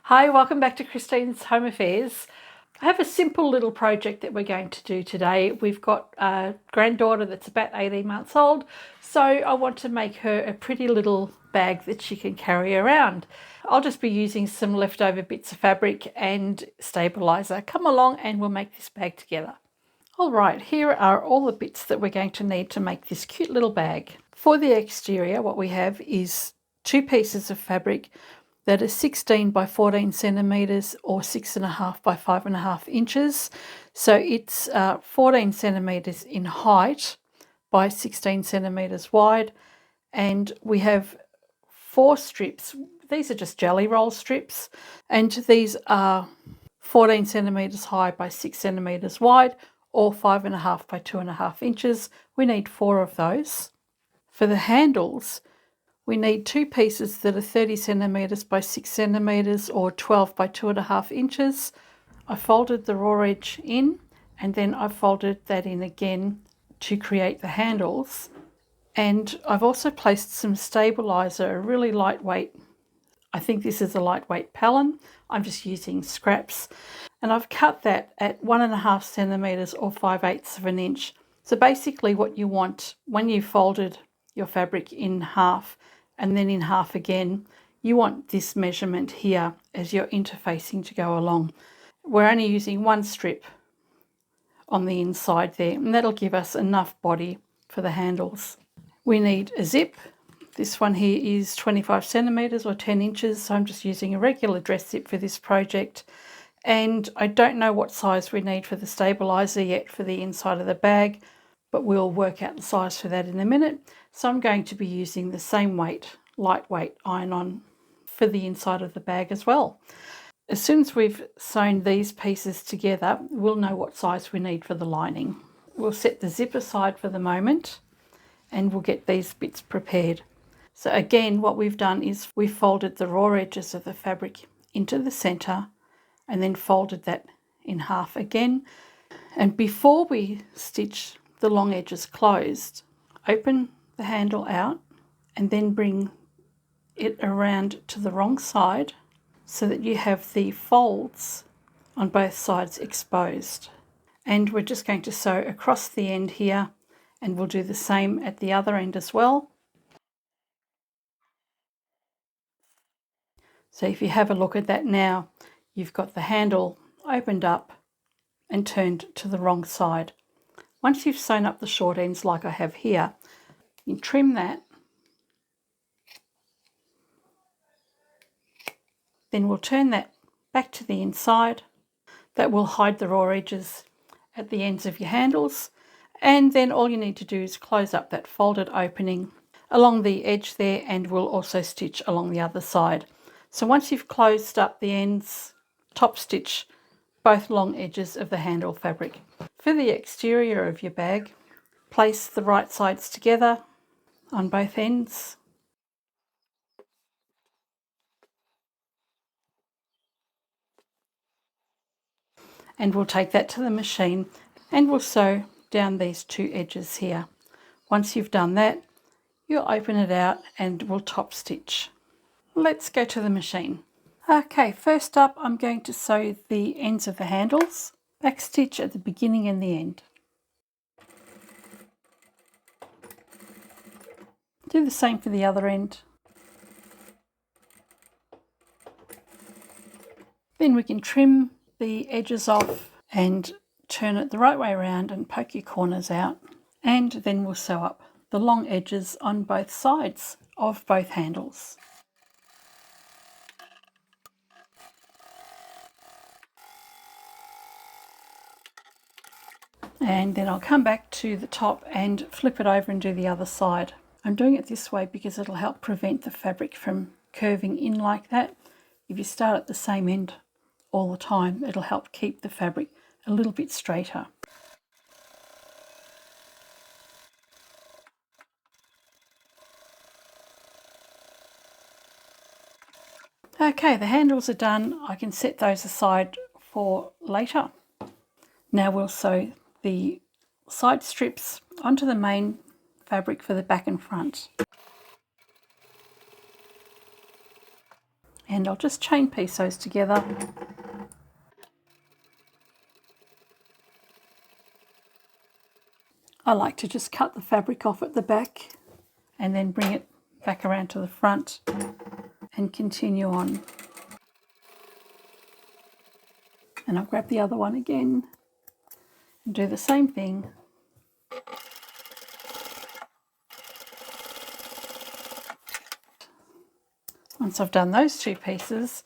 Hi, welcome back to Christine's Home Affairs. I have a simple little project that we're going to do today. We've got a granddaughter that's about 18 months old, so I want to make her a pretty little bag that she can carry around. I'll just be using some leftover bits of fabric and stabilizer. Come along and we'll make this bag together. All right, here are all the bits that we're going to need to make this cute little bag. For the exterior, what we have is 2 pieces of fabric that are 16 by 14 centimetres or 6.5 by 5.5 inches. So it's 14 centimetres in height by 16 centimetres wide. And we have 4 strips. These are just jelly roll strips. And these are 14 centimetres high by 6 centimetres wide or 5.5 by 2.5 inches. We need 4 of those. For the handles, we need 2 pieces that are 30 centimetres by 6 centimetres or 12 by 2.5 inches. I folded the raw edge in and then I folded that in again to create the handles. And I've also placed some stabiliser, a really lightweight, I think this is a lightweight palin. I'm just using scraps. And I've cut that at 1.5 centimetres or 5/8 of an inch. So basically what you want when you folded your fabric in half and then in half again, you want this measurement here as you're interfacing to go along. We're only using 1 strip on the inside there, and that'll give us enough body for the handles. We need a zip. This one here is 25 centimetres or 10 inches, so I'm just using a regular dress zip for this project. And I don't know what size we need for the stabiliser yet for the inside of the bag, but we'll work out the size for that in a minute. So I'm going to be using the same weight, lightweight iron-on for the inside of the bag as well. As soon as we've sewn these pieces together, we'll know what size we need for the lining. We'll set the zip aside for the moment and we'll get these bits prepared. So again, what we've done is we've folded the raw edges of the fabric into the centre and then folded that in half again. And before we stitch the long edges closed, open the handle out and then bring it around to the wrong side so that you have the folds on both sides exposed. And we're just going to sew across the end here, and we'll do the same at the other end as well. So if you have a look at that now, you've got the handle opened up and turned to the wrong side. Once you've sewn up the short ends like I have here, you trim that. Then we'll turn that back to the inside. That will hide the raw edges at the ends of your handles. And then all you need to do is close up that folded opening along the edge there, and we'll also stitch along the other side. So once you've closed up the ends, top stitch both long edges of the handle fabric. For the exterior of your bag, place the right sides together on both ends. And we'll take that to the machine and we'll sew down these 2 edges here. Once you've done that, you'll open it out and we'll top stitch. Let's go to the machine. Okay, first up I'm going to sew the ends of the handles, back stitch at the beginning and the end. Do the same for the other end. Then we can trim the edges off and turn it the right way around and poke your corners out. And then we'll sew up the long edges on both sides of both handles. And then I'll come back to the top and flip it over and do the other side. I'm doing it this way because it'll help prevent the fabric from curving in like that. If you start at the same end all the time, it'll help keep the fabric a little bit straighter. Okay, the handles are done. I can set those aside for later. Now we'll sew the side strips onto the main fabric for the back and front. And I'll just chain piece those together. I like to just cut the fabric off at the back and then bring it back around to the front and continue on. And I'll grab the other one again and do the same thing. Once I've done those two pieces,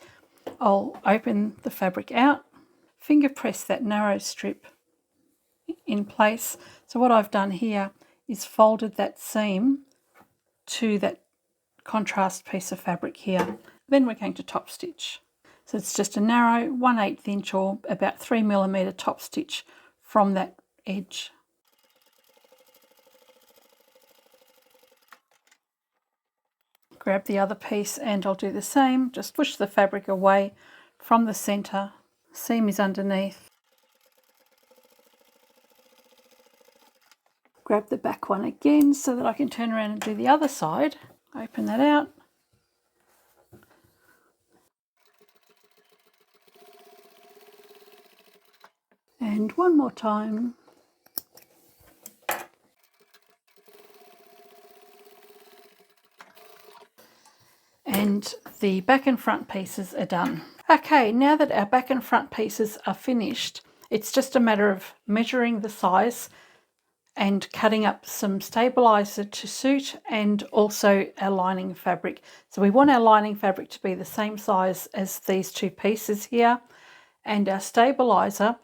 I'll open the fabric out, finger press that narrow strip in place. So what I've done here is folded that seam to that contrast piece of fabric here. Then we're going to top stitch. So it's just a narrow 1/8 inch or about 3mm top stitch from that edge. Grab the other piece and I'll do the same. Just push the fabric away from the center. Seam is underneath. Grab the back one again so that I can turn around and do the other side. Open that out. And one more time. And the back and front pieces are done. Okay, now that our back and front pieces are finished, it's just a matter of measuring the size and cutting up some stabilizer to suit, and also our lining fabric. So we want our lining fabric to be the same size as these two pieces here, and our stabilizer,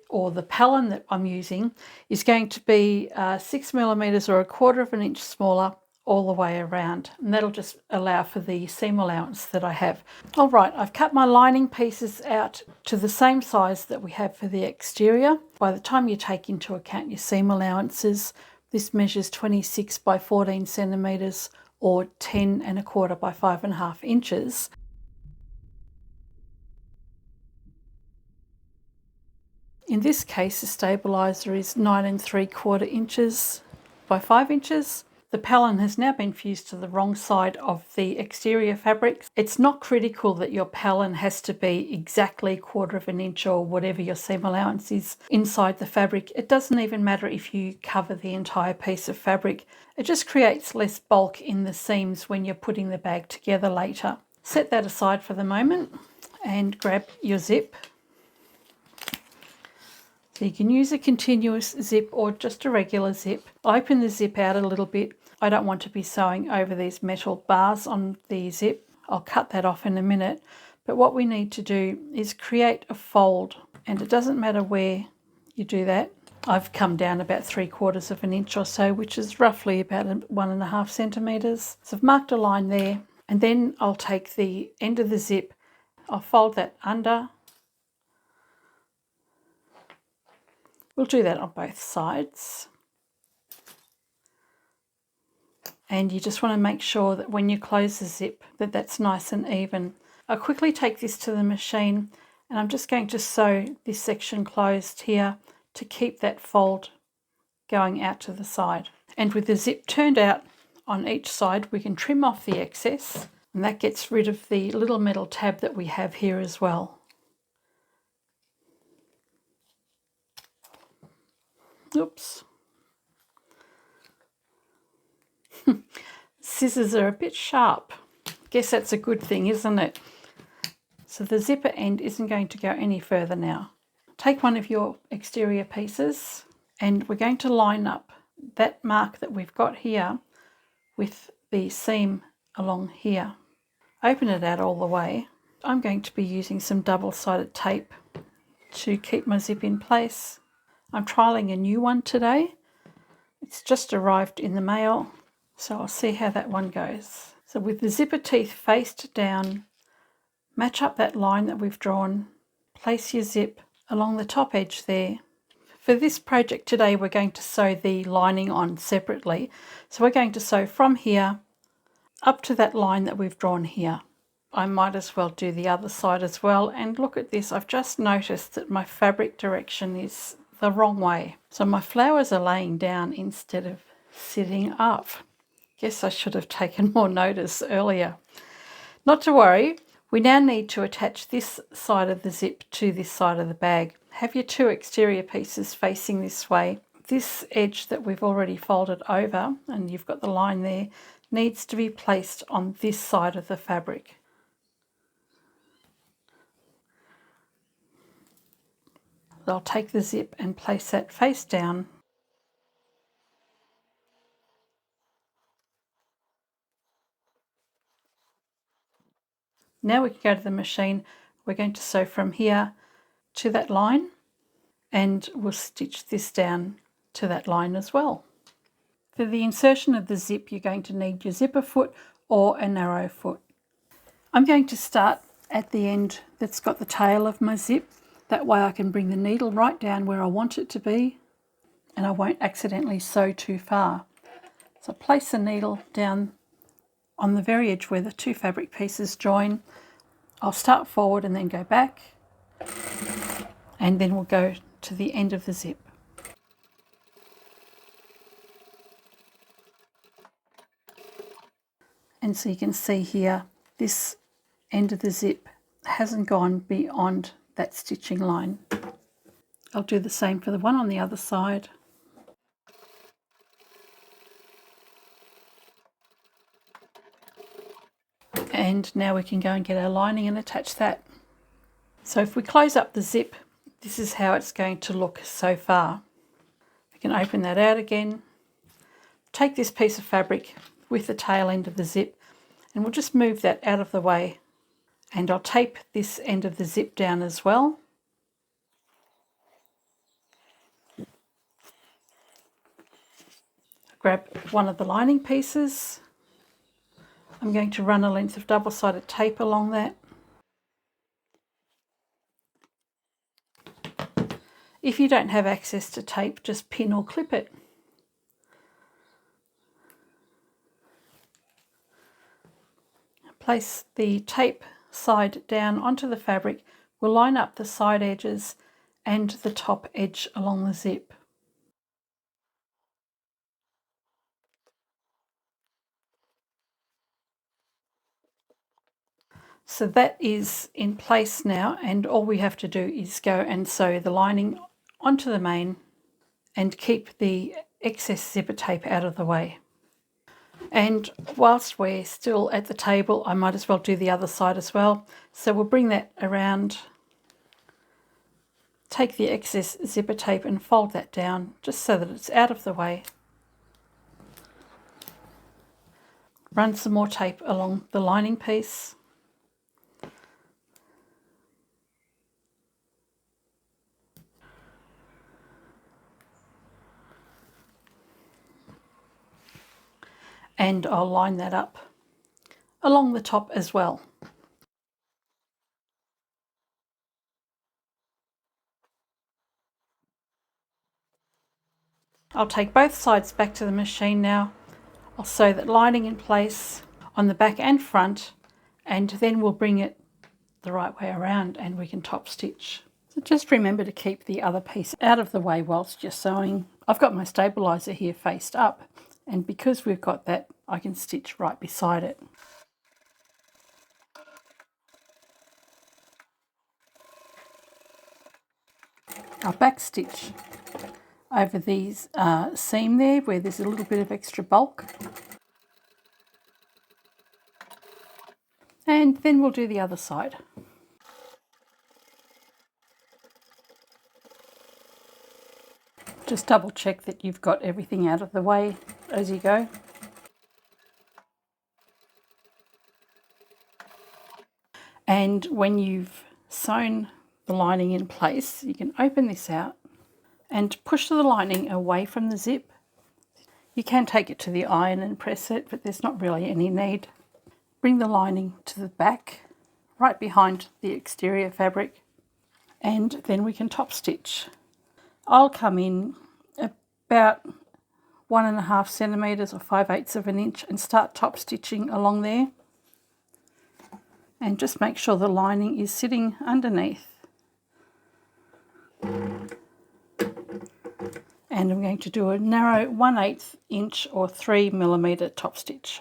or the pellin that I'm using, is going to be 6mm or 1/4 inch smaller all the way around, and that'll just allow for the seam allowance that I have. All right, I've cut my lining pieces out to the same size that we have for the exterior. By the time you take into account your seam allowances, this measures 26 by 14 centimeters or 10 1/4 by 5.5 inches. In this case, the stabilizer is 9 3/4 inches by 5 inches. The pellin has now been fused to the wrong side of the exterior fabric. It's not critical that your pellin has to be exactly 1/4 inch or whatever your seam allowance is inside the fabric. It doesn't even matter if you cover the entire piece of fabric. It just creates less bulk in the seams when you're putting the bag together later. Set that aside for the moment and grab your zip. So you can use a continuous zip or just a regular zip. Open the zip out a little bit. I don't want to be sewing over these metal bars on the zip. I'll cut that off in a minute. But what we need to do is create a fold, and it doesn't matter where you do that. I've come down about 3/4 inch or so, which is roughly about 1.5 centimeters. So I've marked a line there, and then I'll take the end of the zip, I'll fold that under. We'll do that on both sides. And you just want to make sure that when you close the zip that that's nice and even. I'll quickly take this to the machine, and I'm just going to sew this section closed here to keep that fold going out to the side. And with the zip turned out on each side, we can trim off the excess, and that gets rid of the little metal tab that we have here as well. Oops. Scissors are a bit sharp. Guess that's a good thing, isn't it? So the zipper end isn't going to go any further now. Take one of your exterior pieces, and we're going to line up that mark that we've got here with the seam along here. Open it out all the way. I'm going to be using some double-sided tape to keep my zip in place. I'm trialing a new one today. It's just arrived in the mail, so I'll see how that one goes. So with the zipper teeth faced down, match up that line that we've drawn, place your zip along the top edge there. For this project today, we're going to sew the lining on separately. So we're going to sew from here up to that line that we've drawn here. I might as well do the other side as well. And look at this, I've just noticed that my fabric direction is the wrong way. So my flowers are laying down instead of sitting up. Guess I should have taken more notice earlier. Not to worry, We now need to attach this side of the zip to this side of the bag. Have your two exterior pieces facing this way. This edge that we've already folded over, and you've got the line there, needs to be placed on this side of the fabric. I'll take the zip and place that face down. Now we can go to the machine. We're going to sew from here to that line, and we'll stitch this down to that line as well. For the insertion of the zip, you're going to need your zipper foot or a narrow foot. I'm going to start at the end that's got the tail of my zip. That way I can bring the needle right down where I want it to be, and I won't accidentally sew too far. So place the needle down on the very edge where the two fabric pieces join. I'll start forward and then go back, and then we'll go to the end of the zip. And so you can see here, this end of the zip hasn't gone beyond that stitching line. I'll do the same for the one on the other side. And now we can go and get our lining and attach that. So if we close up the zip, this is how it's going to look so far. We can open that out again. Take this piece of fabric with the tail end of the zip, and we'll just move that out of the way. And I'll tape this end of the zip down as well. Grab one of the lining pieces. I'm going to run a length of double-sided tape along that. If you don't have access to tape, just pin or clip it. Place the tape side down onto the fabric. We'll line up the side edges and the top edge along the zip. So that is in place now, and all we have to do is go and sew the lining onto the main and keep the excess zipper tape out of the way. And whilst we're still at the table, I might as well do the other side as well. So we'll bring that around, take the excess zipper tape and fold that down just so that it's out of the way. Run some more tape along the lining piece. And I'll line that up along the top as well. I'll take both sides back to the machine now. I'll sew that lining in place on the back and front, and then we'll bring it the right way around and we can top stitch. So just remember to keep the other piece out of the way whilst you're sewing. I've got my stabilizer here faced up, and because we've got that, I can stitch right beside it. I'll back stitch over these seam there where there's a little bit of extra bulk. And then we'll do the other side. Just double check that you've got everything out of the way as you go. And when you've sewn the lining in place, you can open this out and push the lining away from the zip. You can take it to the iron and press it, but there's not really any need. Bring the lining to the back, right behind the exterior fabric, and then we can top stitch. I'll come in about 1.5 centimetres or 5/8 of an inch and start top stitching along there. And just make sure the lining is sitting underneath. And I'm going to do a narrow 1/8 inch or 3mm top stitch.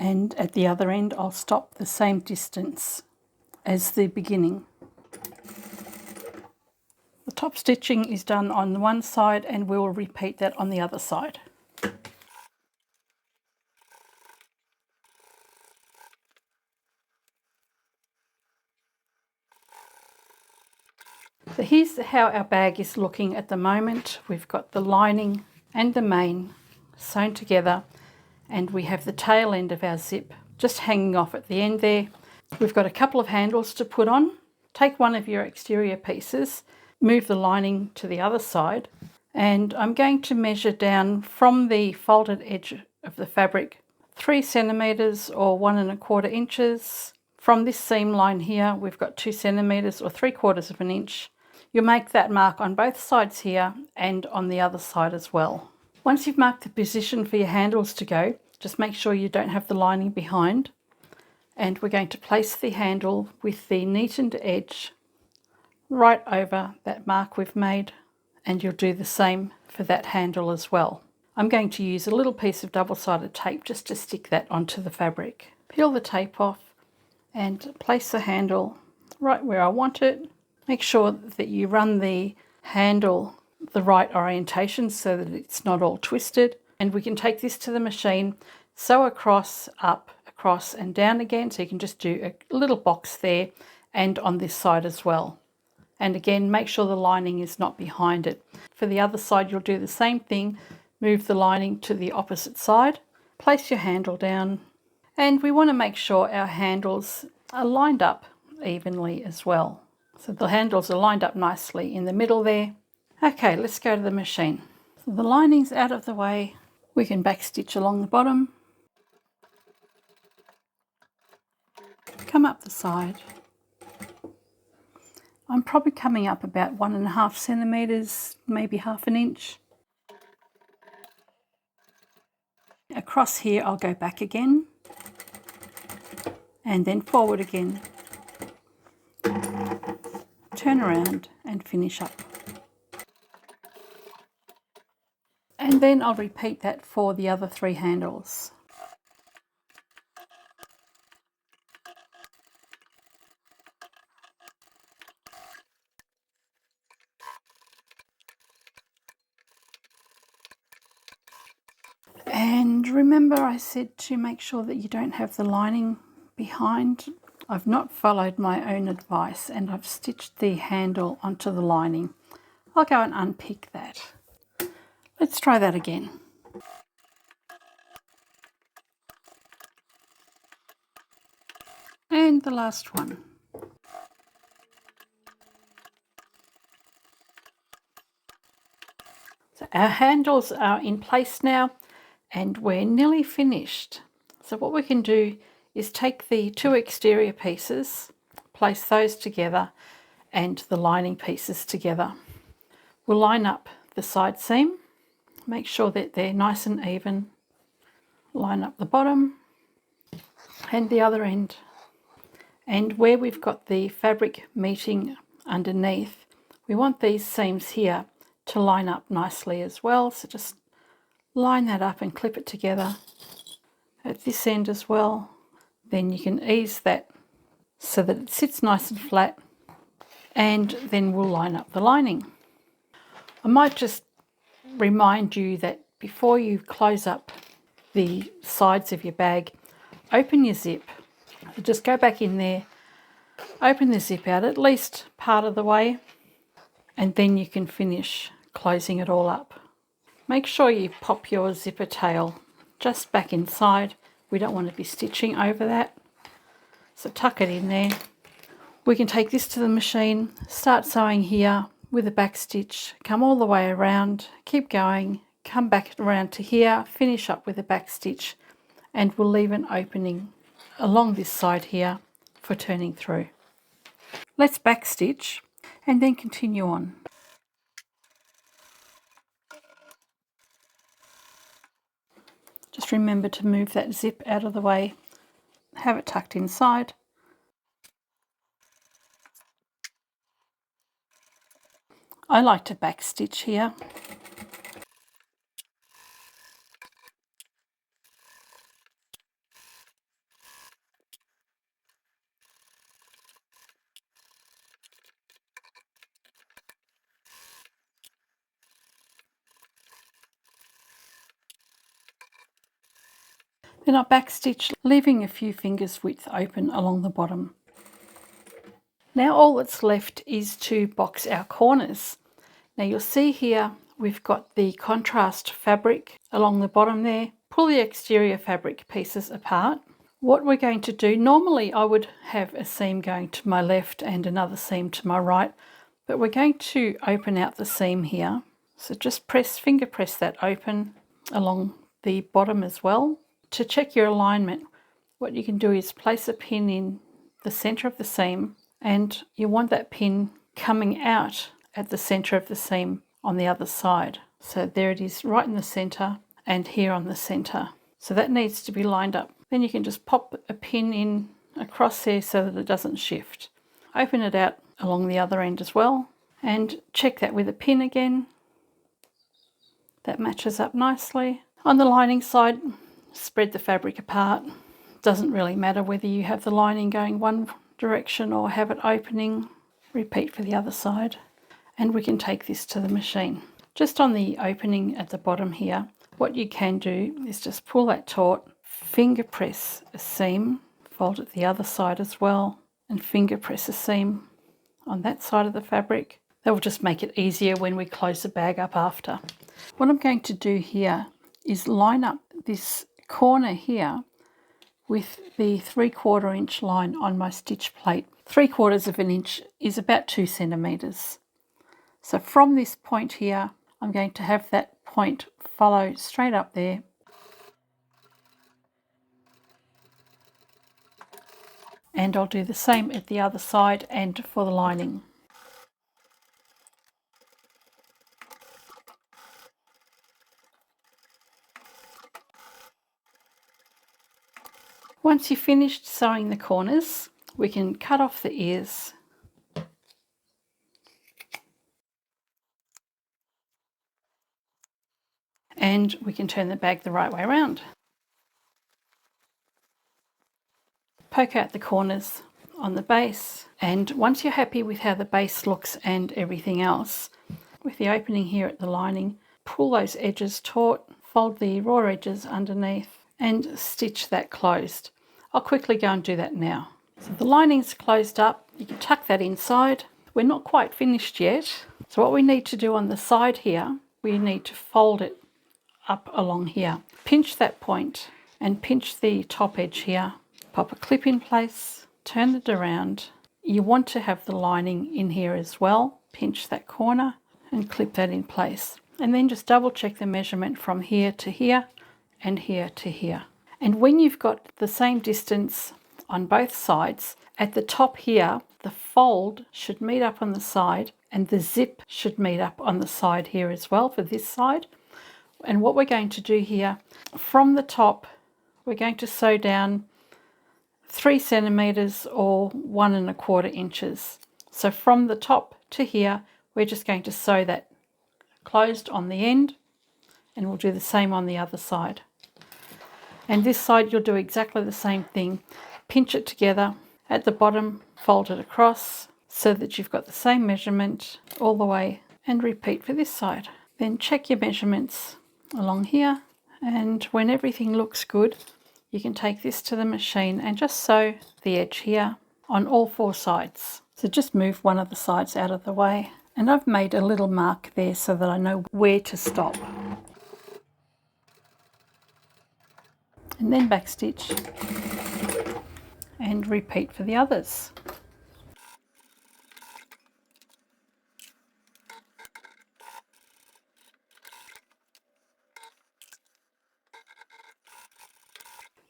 and at the other end I'll stop the same distance as the beginning. The top stitching is done on one side and we'll repeat that on the other side. So here's how our bag is looking at the moment. We've got the lining and the mane sewn together, and we have the tail end of our zip just hanging off at the end there. We've got a couple of handles to put on. Take one of your exterior pieces, move the lining to the other side, and I'm going to measure down from the folded edge of the fabric 3 centimetres or 1¼ inches. From this seam line here, we've got 2 centimetres or 3/4 of an inch. You'll make that mark on both sides here and on the other side as well. Once you've marked the position for your handles to go, just make sure you don't have the lining behind. And we're going to place the handle with the neatened edge right over that mark we've made, and you'll do the same for that handle as well. I'm going to use a little piece of double-sided tape just to stick that onto the fabric. Peel the tape off and place the handle right where I want it. Make sure that you run the handle the right orientation so that it's not all twisted. And we can take this to the machine, sew across, up, across and down again. So you can just do a little box there and on this side as well. And again, make sure the lining is not behind it. For the other side, you'll do the same thing. Move the lining to the opposite side, place your handle down, and we want to make sure our handles are lined up evenly as well. So the handles are lined up nicely in the middle there. Okay, let's go to the machine. So the lining's out of the way. We can backstitch along the bottom. Come up the side. I'm probably coming up about 1½ centimetres, maybe ½ an inch. Across here I'll go back again and then forward again. Turn around and finish up. And then I'll repeat that for the other 3 handles. And remember I said to make sure that you don't have the lining behind. I've not followed my own advice and I've stitched the handle onto the lining. I'll go and unpick that. Let's try that again. And the last one. So our handles are in place now and we're nearly finished. So what we can do is take the 2 exterior pieces, place those together and the lining pieces together. We'll line up the side seam, make sure that they're nice and even. Line up the bottom and the other end. And where we've got the fabric meeting underneath, we want these seams here to line up nicely as well. So just line that up and clip it together at this end as well. Then you can ease that so that it sits nice and flat, and then we'll line up the lining. I might just remind you that before you close up the sides of your bag, open your zip. So just go back in there, open the zip out at least part of the way, and then you can finish closing it all up. Make sure you pop your zipper tail just back inside. We don't want to be stitching over that. So tuck it in there. We can take this to the machine, start sewing here with a back stitch, come all the way around, keep going, come back around to here, finish up with a back stitch, and we'll leave an opening along this side here for turning through. Let's back stitch and then continue on. Just remember to move that zip out of the way, have it tucked inside. I like to back stitch here. Then I backstitch, leaving a few fingers width open along the bottom. Now all that's left is to box our corners. Now you'll see here we've got the contrast fabric along the bottom there. Pull the exterior fabric pieces apart. What we're going to do, normally I would have a seam going to my left and another seam to my right, but we're going to open out the seam here. So just finger press that open along the bottom as well. To check your alignment, what you can do is place a pin in the center of the seam, and you want that pin coming out at the center of the seam on the other side. So there it is, right in the center and here on the center. So that needs to be lined up. Then you can just pop a pin in across there so that it doesn't shift. Open it out along the other end as well, and check that with a pin again. That matches up nicely. On the lining side, spread the fabric apart. Doesn't really matter whether you have the lining going one direction or have it opening. Repeat for the other side, and we can take this to the machine. Just on the opening at the bottom here, what you can do is just pull that taut, finger press a seam, fold it the other side as well, and finger press a seam on that side of the fabric. That will just make it easier when we close the bag up after. What I'm going to do here is line up this corner here with the 3/4 inch line on my stitch plate. 3/4 of an inch is about 2 centimeters. So from this point here, I'm going to have that point follow straight up there. And I'll do the same at the other side and for the lining. Once you've finished sewing the corners, we can cut off the ears. And we can turn the bag the right way around. Poke out the corners on the base, and once you're happy with how the base looks and everything else, with the opening here at the lining, pull those edges taut, fold the raw edges underneath and stitch that closed. I'll quickly go and do that now. So the lining's closed up, you can tuck that inside. We're not quite finished yet, so what we need to do on the side here, we need to fold it up along here. Pinch that point and pinch the top edge here. Pop a clip in place, turn it around. You want to have the lining in here as well. Pinch that corner and clip that in place. And then just double check the measurement from here to here and here to here. And when you've got the same distance on both sides, at the top here, the fold should meet up on the side and the zip should meet up on the side here as well for this side. And what we're going to do here, from the top, we're going to sew down 3 centimeters or 1 1/4 inches. So from the top to here, we're just going to sew that closed on the end, and we'll do the same on the other side. And this side, you'll do exactly the same thing. Pinch it together at the bottom, fold it across so that you've got the same measurement all the way, and repeat for this side. Then check your measurements along here, and when everything looks good, you can take this to the machine and just sew the edge here on all 4 sides. So just move one of the sides out of the way, and I've made a little mark there so that I know where to stop. And then backstitch and repeat for the others.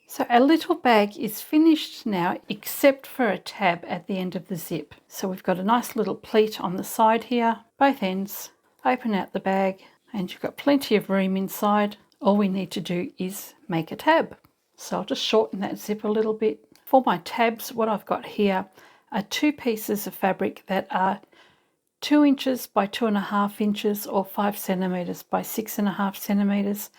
So our little bag is finished now, except for a tab at the end of the zip. So we've got a nice little pleat on the side here, both ends. Open out the bag and you've got plenty of room inside. All we need to do is make a tab. So I'll just shorten that zip a little bit. For my tabs, what I've got here are 2 pieces of fabric that are 2 inches by 2.5 inches or 5 centimeters by 6.5 centimeters.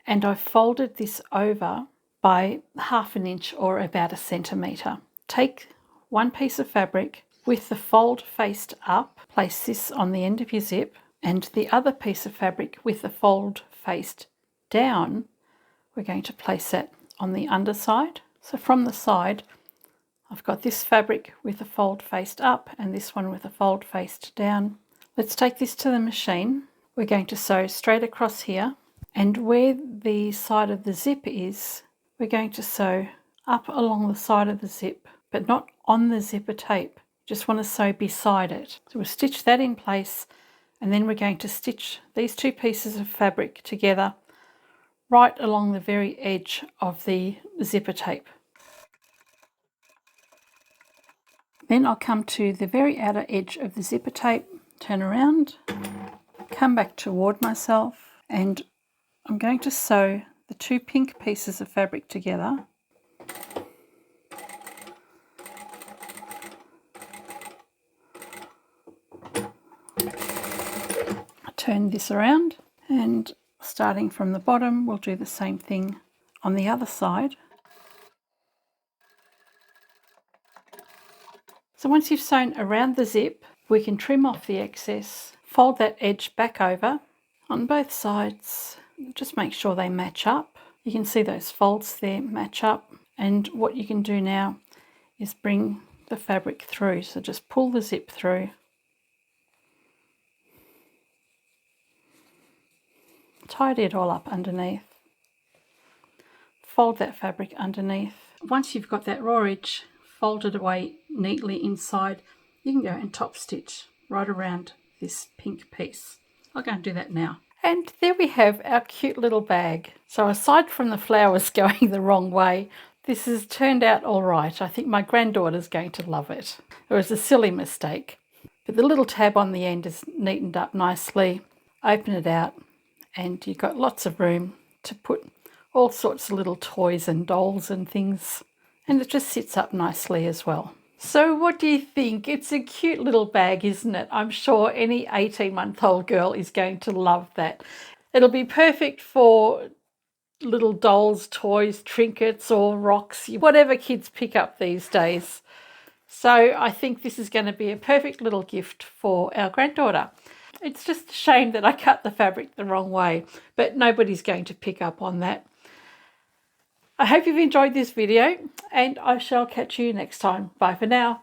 And I've folded this over by 1/2 inch or about 1 centimeter. Take one piece of fabric with the fold faced up, place this on the end of your zip, and the other piece of fabric with the fold faced down, we're going to place that on the underside. So from the side, I've got this fabric with a fold faced up and this one with a fold faced down. Let's take this to the machine. We're going to sew straight across here, and where the side of the zip is, we're going to sew up along the side of the zip, but not on the zipper tape. Just want to sew beside it. So we'll stitch that in place, and then we're going to stitch these two pieces of fabric together right along the very edge of the zipper tape. Then I'll come to the very outer edge of the zipper tape, turn around, come back toward myself, and I'm going to sew the two pink pieces of fabric together. Turn this around, and starting from the bottom, we'll do the same thing on the other side. So once you've sewn around the zip, we can trim off the excess, fold that edge back over on both sides, just make sure they match up. You can see those folds there match up, and what you can do now is bring the fabric through. So just pull the zip through, tidy it all up underneath, fold that fabric underneath. Once you've got that raw edge folded away neatly inside, you can go and top stitch right around this pink piece. I'll go and do that now. And there we have our cute little bag. So aside from the flowers going the wrong way, this has turned out all right. I think my granddaughter's going to love it. It was a silly mistake, but the little tab on the end is neatened up nicely. Open it out, and you've got lots of room to put all sorts of little toys and dolls and things, and it just sits up nicely as well. So what do you think? It's a cute little bag, isn't it? I'm sure any 18-month-old girl is going to love that. It'll be perfect for little dolls, toys, trinkets or rocks, whatever kids pick up these days. So I think this is going to be a perfect little gift for our granddaughter. It's just a shame that I cut the fabric the wrong way, but nobody's going to pick up on that. I hope you've enjoyed this video, and I shall catch you next time. Bye for now.